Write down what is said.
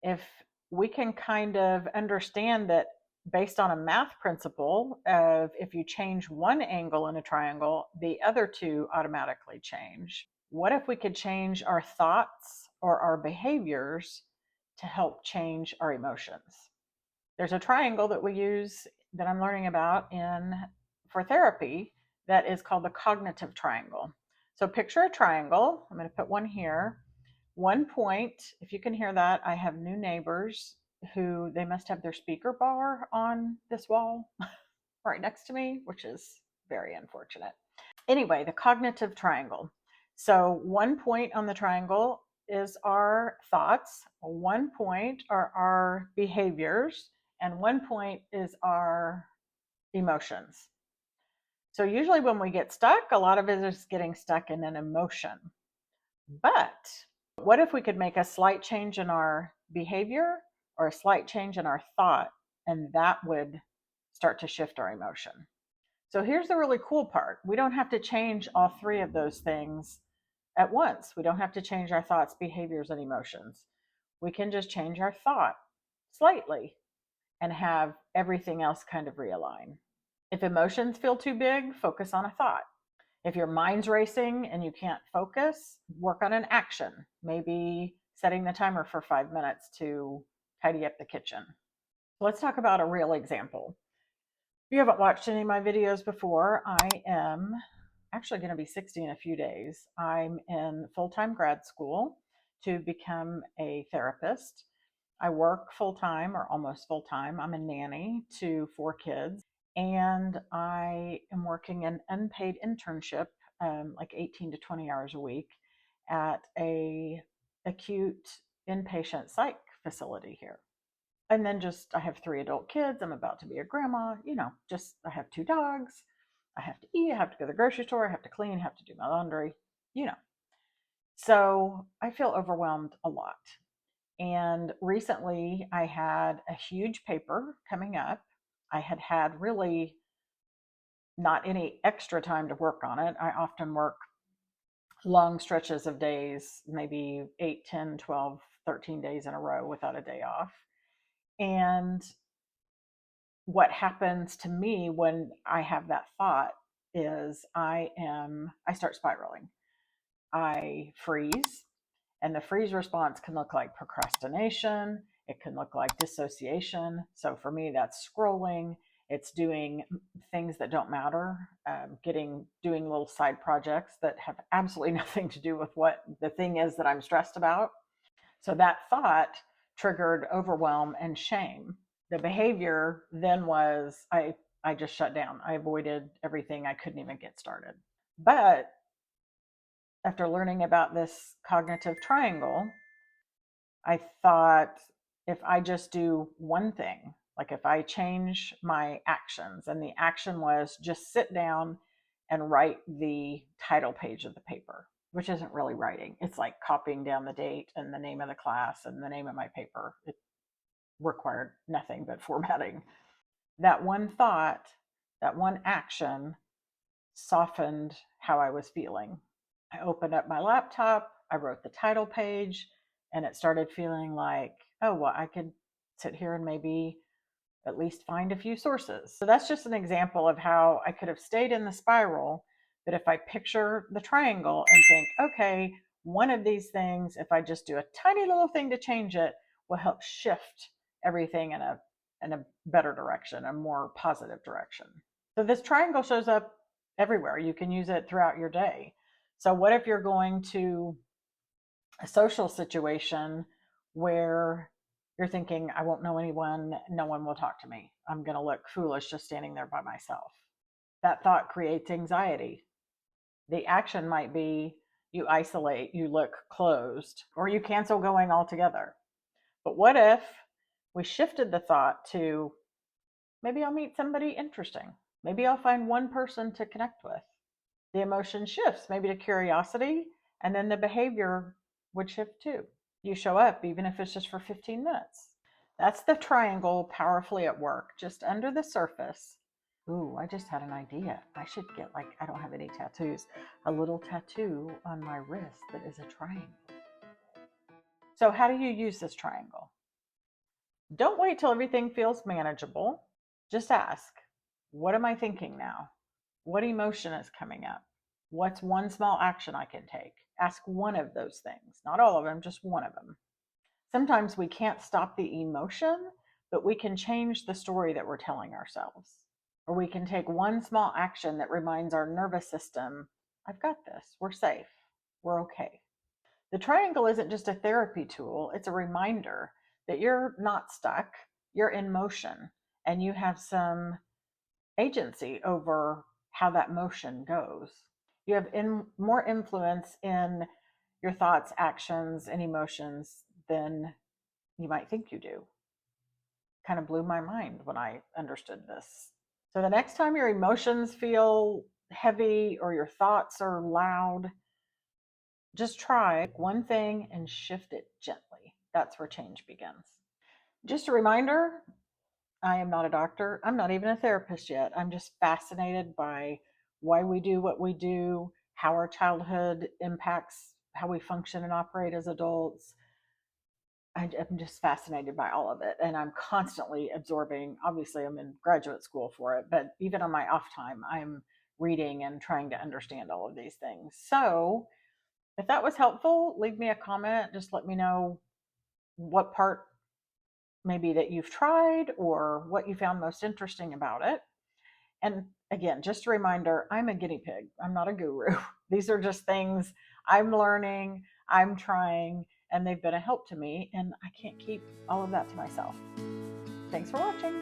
If we can kind of understand that based on a math principle of if you change one angle in a triangle, the other two automatically change. What if we could change our thoughts or our behaviors to help change our emotions? There's a triangle that we use that I'm learning about in for therapy that is called the cognitive triangle. So picture a triangle. I'm going to put one here. One point, if you can hear that, I have new neighbors who they must have their speaker bar on this wall right next to me, which is very unfortunate. Anyway, the cognitive triangle. So one point on the triangle is our thoughts, one point are our behaviors, and one point is our emotions. So usually when we get stuck, a lot of it is getting stuck in an emotion. But what if we could make a slight change in our behavior or a slight change in our thought, and that would start to shift our emotion? So here's the really cool part. We don't have to change all three of those things at once. We don't have to change our thoughts, behaviors, and emotions. We can just change our thought slightly and have everything else kind of realign. If emotions feel too big, focus on a thought. If your mind's racing and you can't focus, work on an action. Maybe setting the timer for 5 minutes to tidy up the kitchen. Let's talk about a real example. If you haven't watched any of my videos before, I am actually going to be 60 in a few days. I'm in full-time grad school to become a therapist. I work full-time or almost full-time. I'm a nanny to 4 kids, and I am working an unpaid internship, like 18 to 20 hours a week at a acute inpatient psych facility here. And then just I have 3 adult kids. I'm about to be a grandma, just I have 2 dogs. I have to eat, I have to go to the grocery store, I have to clean, I have to do my laundry, you know. So I feel overwhelmed a lot. And recently I had a huge paper coming up. I had really not any extra time to work on it. I often work long stretches of days, maybe 8, 10, 12, 13 days in a row without a day off. And what happens to me when I have that thought is I start spiraling. I freeze, and the freeze response can look like procrastination. It can look like dissociation. So for me, that's scrolling. It's doing things that don't matter, doing little side projects that have absolutely nothing to do with what the thing is that I'm stressed about. So that thought triggered overwhelm and shame. The behavior then was I just shut down. I avoided everything. I couldn't even get started. But after learning about this cognitive triangle, I thought if I just do one thing, like if I change my actions, and the action was just sit down and write the title page of the paper, which isn't really writing. It's like copying down the date and the name of the class and the name of my paper. It required nothing but formatting. That one thought, that one action softened how I was feeling. I opened up my laptop, I wrote the title page, and it started feeling like, oh, well, I could sit here and maybe at least find a few sources. So that's just an example of how I could have stayed in the spiral. But if I picture the triangle and think, okay, one of these things, if I just do a tiny little thing to change it, will help shift everything in a better direction, a more positive direction. So this triangle shows up everywhere. You can use it throughout your day. So what if you're going to a social situation where you're thinking, I won't know anyone, no one will talk to me. I'm going to look foolish just standing there by myself. That thought creates anxiety. The action might be you isolate, you look closed, or you cancel going altogether. But what if we shifted the thought to maybe I'll meet somebody interesting? Maybe I'll find one person to connect with. The emotion shifts maybe to curiosity, and then the behavior would shift too. You show up, even if it's just for 15 minutes. That's the triangle powerfully at work, just under the surface. Ooh, I just had an idea. I should get, like, I don't have any tattoos, a little tattoo on my wrist that is a triangle. So, how do you use this triangle? Don't wait till everything feels manageable. Just ask, what am I thinking now? What emotion is coming up? What's one small action I can take? Ask one of those things, not all of them, just one of them. Sometimes we can't stop the emotion, but we can change the story that we're telling ourselves. Or we can take one small action that reminds our nervous system, I've got this, we're safe, we're okay. The triangle isn't just a therapy tool, it's a reminder that you're not stuck, you're in motion, and you have some agency over how that motion goes. You have more influence in your thoughts, actions, and emotions than you might think you do. Kind of blew my mind when I understood this. So the next time your emotions feel heavy or your thoughts are loud, just try one thing and shift it gently. That's where change begins. Just a reminder, I am not a doctor. I'm not even a therapist yet. I'm just fascinated by why we do what we do, how our childhood impacts how we function and operate as adults. I'm just fascinated by all of it. And I'm constantly absorbing. Obviously, I'm in graduate school for it, but even on my off time, I'm reading and trying to understand all of these things. So, if that was helpful, leave me a comment. Just let me know what part maybe that you've tried or what you found most interesting about it. And again, just a reminder, I'm a guinea pig. I'm not a guru. These are just things I'm learning, I'm trying, and they've been a help to me. And I can't keep all of that to myself. Thanks for watching.